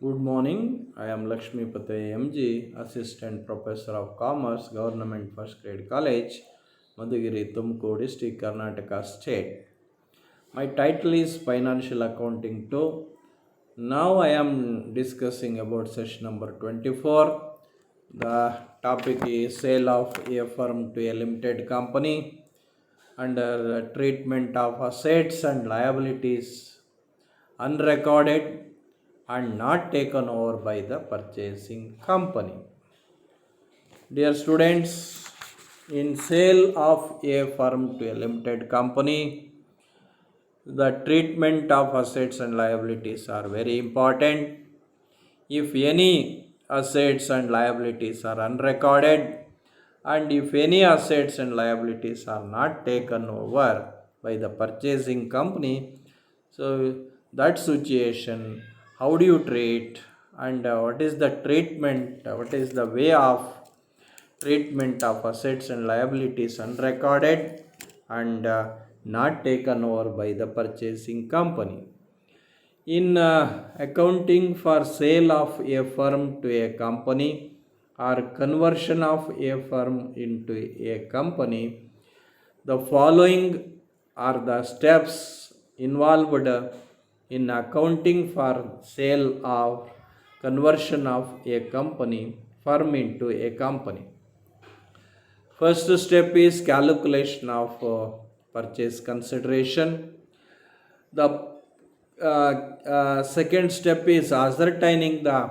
Good morning. I am Lakshmi Patay MG, Assistant Professor of Commerce, Government First Grade College, Madhugiri, Tumkur District, Karnataka State. My title is Financial Accounting 2. Now I am discussing about session number 24. The topic is sale of a firm to a limited company under the treatment of assets and liabilities unrecorded and not taken over by the purchasing company. Dear students, in sale of a firm to a limited company, the treatment of assets and liabilities are very important. If any assets and liabilities are unrecorded, and if any assets and liabilities are not taken over by the purchasing company, so that situation, how do you treat, and what is the treatment, what is the way of treatment of assets and liabilities unrecorded and not taken over by the purchasing company. In accounting for sale of a firm to a company or conversion of a firm into a company, the following are the steps involved in accounting for sale of conversion of a company firm into a company. First step is calculation of purchase consideration. The second step is ascertaining the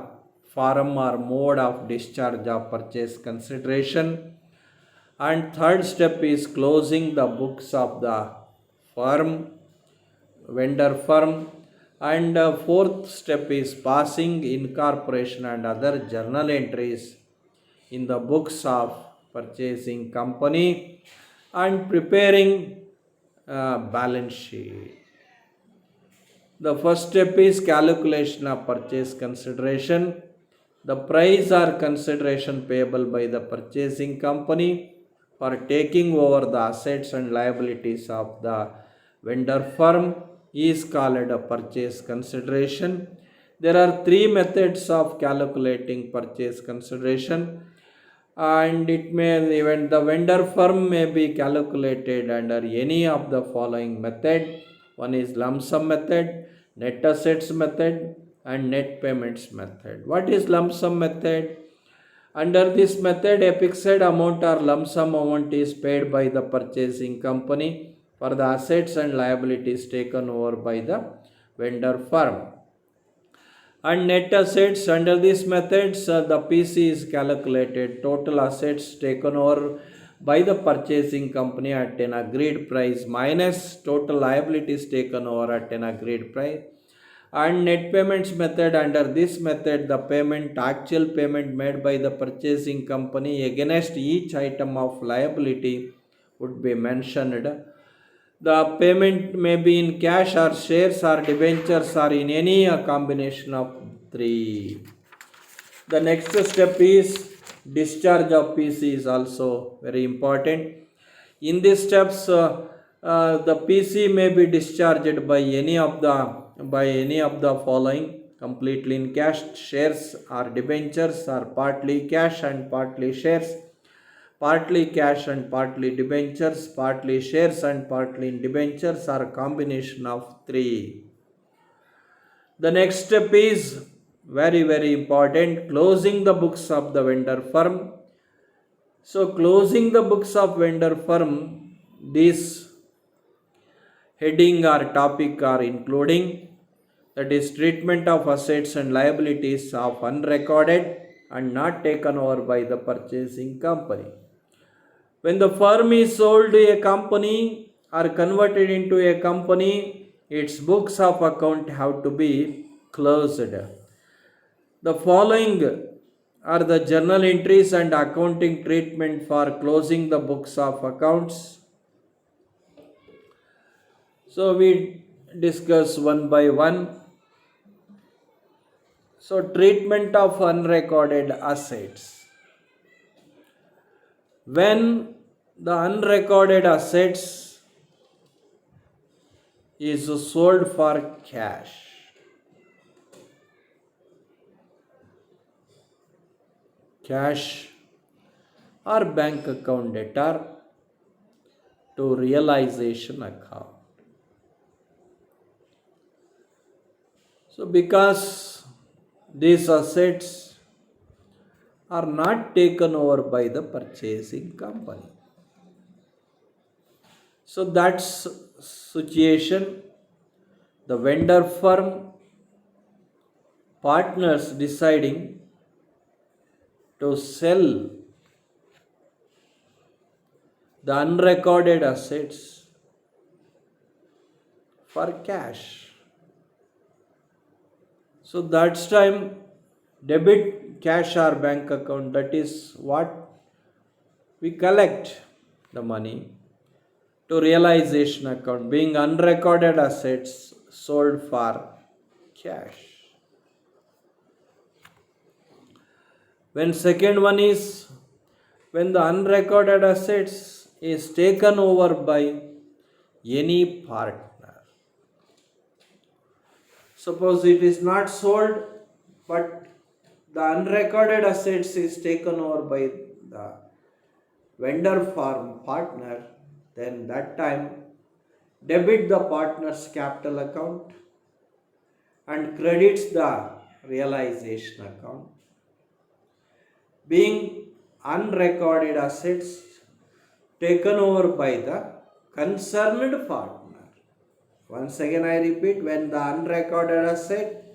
form or mode of discharge of purchase consideration. And third step is closing the books of the firm, vendor firm. And fourth step is passing incorporation and other journal entries in the books of purchasing company and preparing balance sheet. The first step is calculation of purchase consideration. The price or consideration payable by the purchasing company for taking over the assets and liabilities of the vendor firm is called a purchase consideration. There are three methods of calculating purchase consideration, and it may even the vendor firm may be calculated under any of the following method. One is lump sum method, net assets method, and net payments method. What is lump sum method? Under this method, a fixed amount or lump sum amount is paid by the purchasing company for the assets and liabilities taken over by the vendor firm. And net assets, under these methods, the PC is calculated total assets taken over by the purchasing company at an agreed price minus total liabilities taken over at an agreed price. And net payments method, under this method the actual payment made by the purchasing company against each item of liability would be mentioned. The payment may be in cash or shares or debentures or in any combination of three. The next step is discharge of PC is also very important. In these steps, the PC may be discharged by any of the following: completely in cash, shares or debentures, or partly cash and partly shares, partly cash and partly debentures, partly shares and partly debentures, or a combination of three. The next step is very important: closing the books of the vendor firm. So closing the books of vendor firm, this heading or topic are including, that is, treatment of assets and liabilities of unrecorded and not taken over by the purchasing company. When the firm is sold to a company or converted into a company, its books of account have to be closed. The following are the journal entries and accounting treatment for closing the books of accounts. So we discuss one by one. So treatment of unrecorded assets. When the unrecorded assets is sold for cash, cash or bank account debtor to realization account. So, because these assets are not taken over by the purchasing company. So, that's situation. The vendor firm partners deciding to sell the unrecorded assets for cash. So that's time debit cash or bank account, that is what we collect the money, to realization account being unrecorded assets sold for cash. When second one is when the unrecorded assets is taken over by any partner. Suppose it is not sold, but the unrecorded assets is taken over by the vendor firm partner, then that time debit the partner's capital account and credits the realization account. Being unrecorded assets taken over by the concerned partner. Once again I repeat, when the unrecorded asset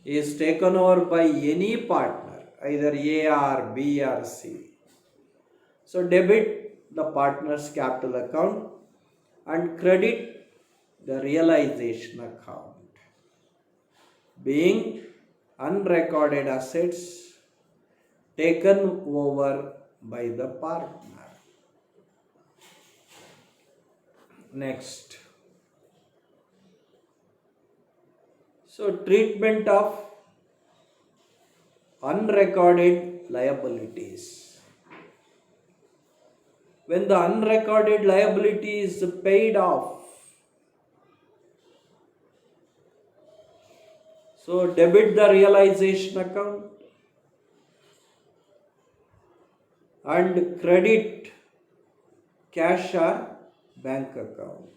is taken over by any partner, either A or B or C. So debit the partner's capital account and credit the realization account. Being unrecorded assets taken over by the partner. Next. So treatment of unrecorded liabilities. When the unrecorded liability is paid off, so debit the realization account and credit cash or bank account.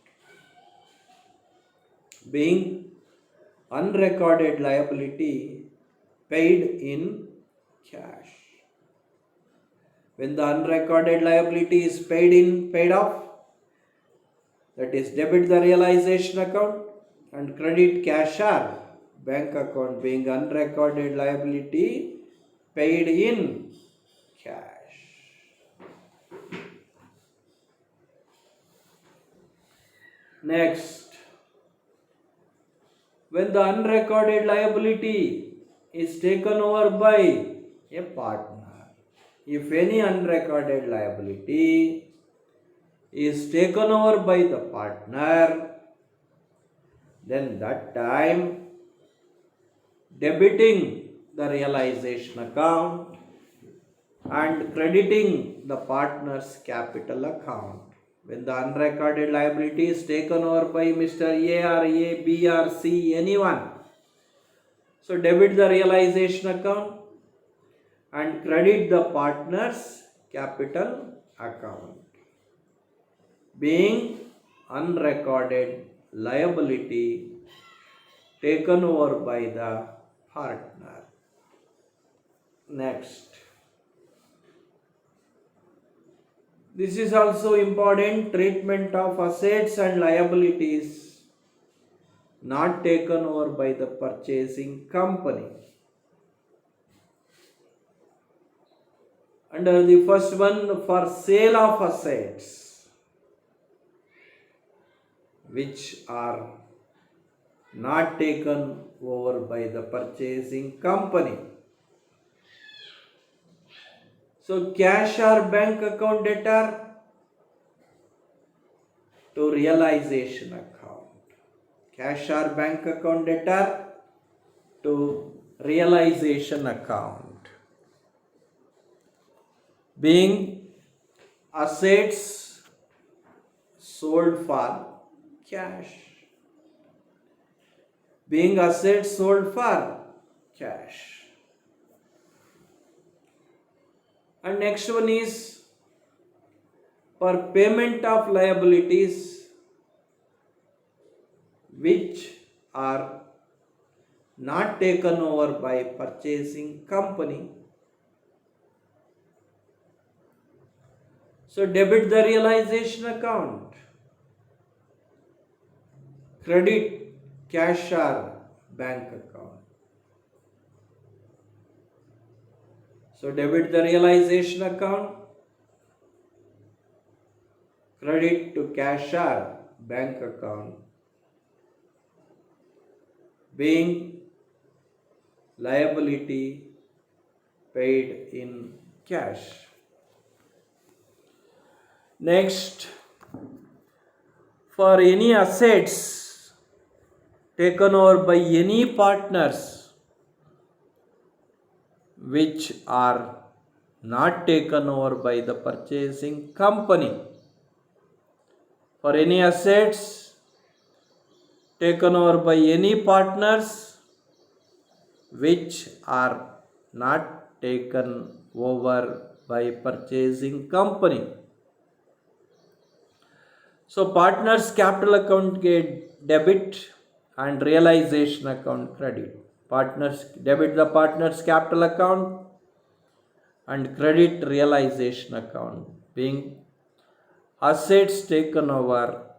Being unrecorded liability paid in cash. When the unrecorded liability is paid off, that is debit the realization account and credit cash or bank account, being unrecorded liability paid in cash. Next, when the unrecorded liability is taken over by a partner. If any unrecorded liability is taken over by the partner, then that time debiting the realization account and crediting the partner's capital account. When the unrecorded liability is taken over by Mr. A or A, B or C, anyone, so debit the realization account and credit the partner's capital account. Being unrecorded liability taken over by the partner. Next. This is also important, treatment of assets and liabilities not taken over by the purchasing company. Under the first one, for sale of assets which are not taken over by the purchasing company. So cash or bank account debtor to realization account. Cash or bank account debtor to realization account. Being assets sold for cash. Being assets sold for cash. And next one is for payment of liabilities which are not taken over by purchasing company. So debit the realization account, credit cash or bank account. So debit the realization account, credit to cash or bank account, being liability paid in cash. Next, for any assets taken over by any partners which are not taken over by the purchasing company, for any assets taken over by any partners which are not taken over by purchasing company. So partners capital account get debit and realization account credit. Partners debit the partners capital account and credit realization account, being assets taken over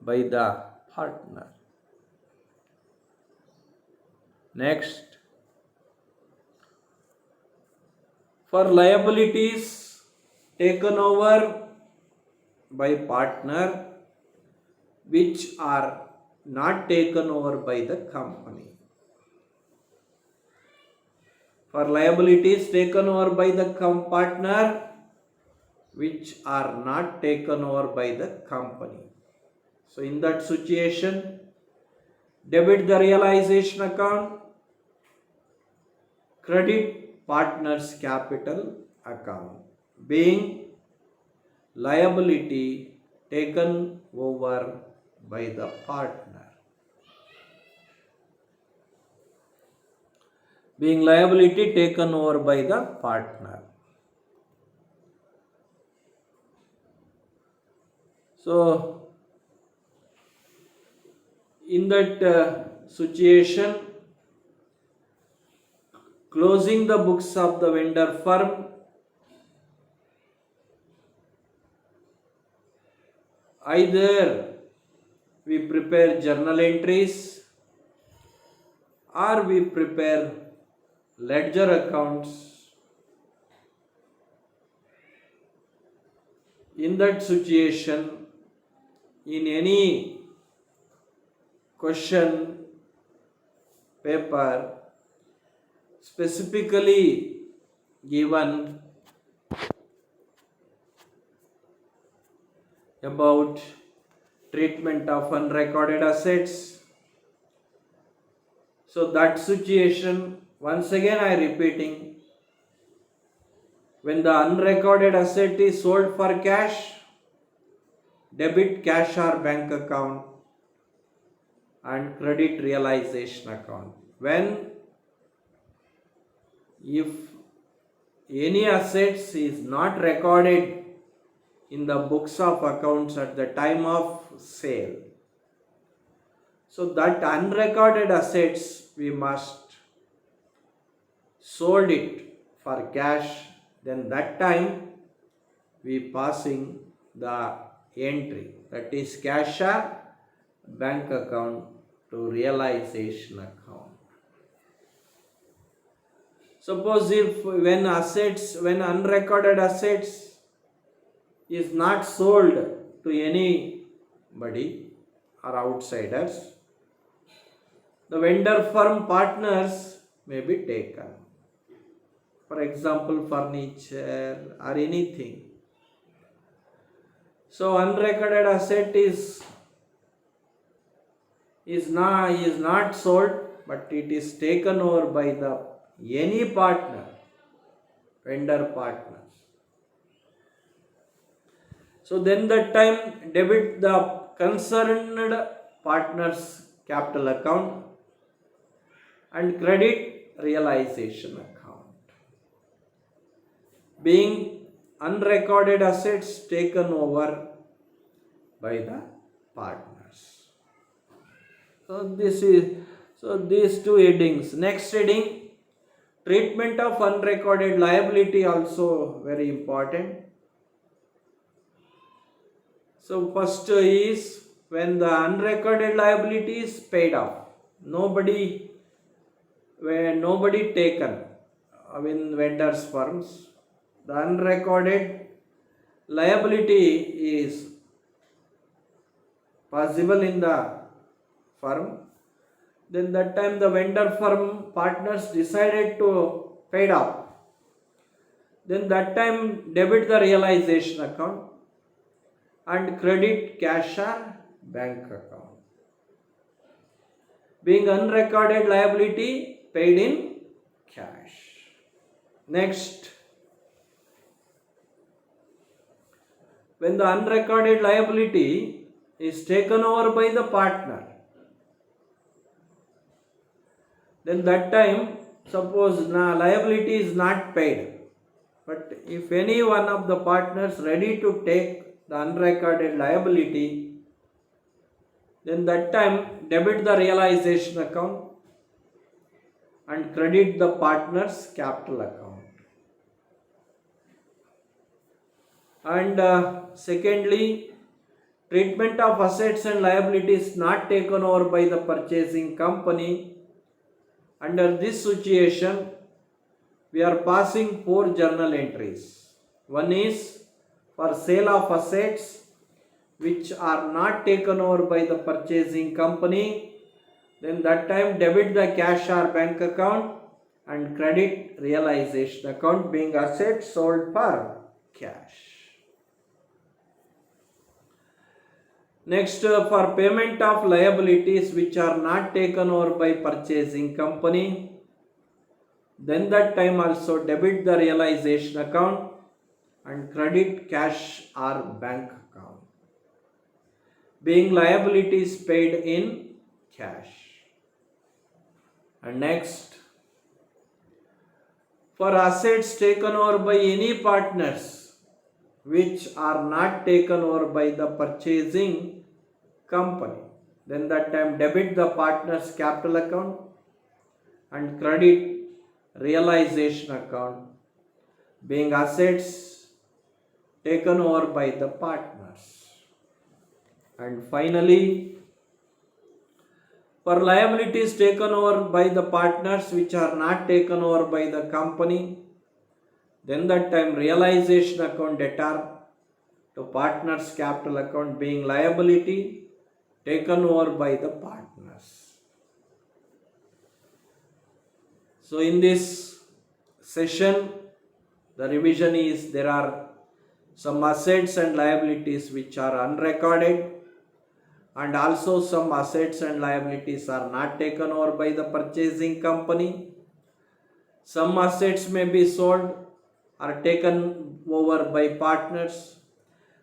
by the partner. Next, for liabilities taken over by partner which are not taken over by the company. For liabilities taken over by the partner which are not taken over by the company. So in that situation, debit the realization account, credit partner's capital account, being liability taken over by the partner. Being liability taken over by the partner. So, in that situation, closing the books of the vendor firm, either we prepare journal entries or we prepare ledger accounts. In that situation, in any question paper specifically given about treatment of unrecorded assets, so that situation, once again I repeating, when the unrecorded asset is sold for cash, debit cash or bank account and credit realization account. When if any assets is not recorded in the books of accounts at the time of sale, so that unrecorded assets we must sold it for cash, then that time we passing the entry, that is cash or bank account to realization account. Suppose if when unrecorded assets is not sold to anybody or outsiders, the vendor firm partners may be taken. For example, furniture or anything. So unrecorded asset is not sold, but it is taken over by the any partner, vendor partners. So then that time debit the concerned partner's capital account and credit realization account. Being unrecorded assets taken over by the partners. So these two headings. Next heading, treatment of unrecorded liability, also very important. So first is when the unrecorded liability is paid off. Nobody taken in vendors firms. The unrecorded liability is possible in the firm. Then that time the vendor firm partners decided to pay it off. Then that time debit the realization account and credit cash or bank account. Being unrecorded liability paid in cash. Next, when the unrecorded liability is taken over by the partner, then that time suppose liability is not paid, but if any one of the partners ready to take the unrecorded liability, then that time debit the realization account and credit the partner's capital account. And secondly, treatment of assets and liabilities not taken over by the purchasing company. Under this situation, we are passing 4 journal entries. One is for sale of assets which are not taken over by the purchasing company. Then that time debit the cash or bank account and credit realization account, being assets sold for cash. Next, for payment of liabilities which are not taken over by purchasing company, then that time also debit the realization account and credit cash or bank account, being liabilities paid in cash. And next, for assets taken over by any partners which are not taken over by the purchasing company, then that time debit the partner's capital account and credit realization account, being assets taken over by the partners. And finally, for liabilities taken over by the partners which are not taken over by the company, then that time realization account debtor to partners capital account, being liability taken over by the partners. So in this session, the revision is there are some assets and liabilities which are unrecorded, and also some assets and liabilities are not taken over by the purchasing company. Some assets may be sold or taken over by partners.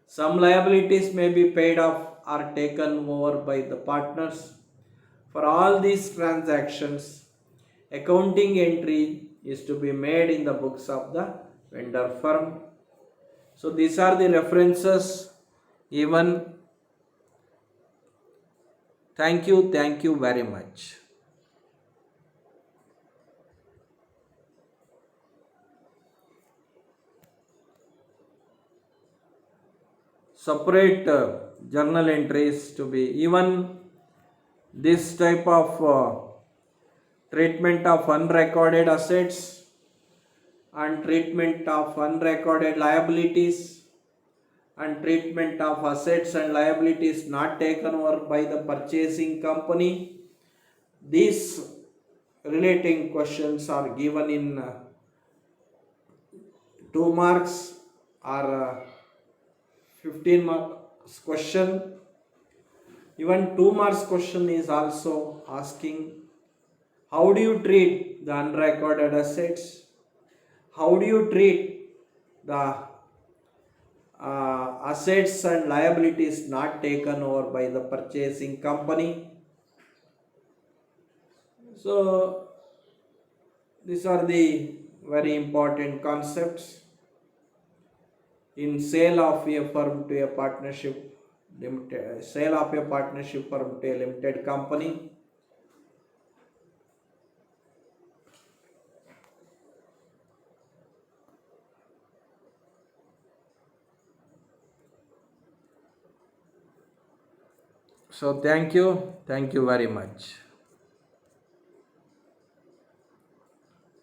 Some liabilities may be paid off or taken over by the partners. For all these transactions, accounting entry is to be made in the books of the vendor firm. So these are the references given. Thank you very much. Separate journal entries to be even this type of treatment of unrecorded assets and treatment of unrecorded liabilities and treatment of assets and liabilities not taken over by the purchasing company. These relating questions are given in 2 marks or 15 marks question. Even 2 marks question is also asking how do you treat the unrecorded assets, how do you treat the assets and liabilities not taken over by the purchasing company. So These are the very important concepts in sale of a firm to a partnership limited, sale of a partnership firm to a limited company. So thank you very much.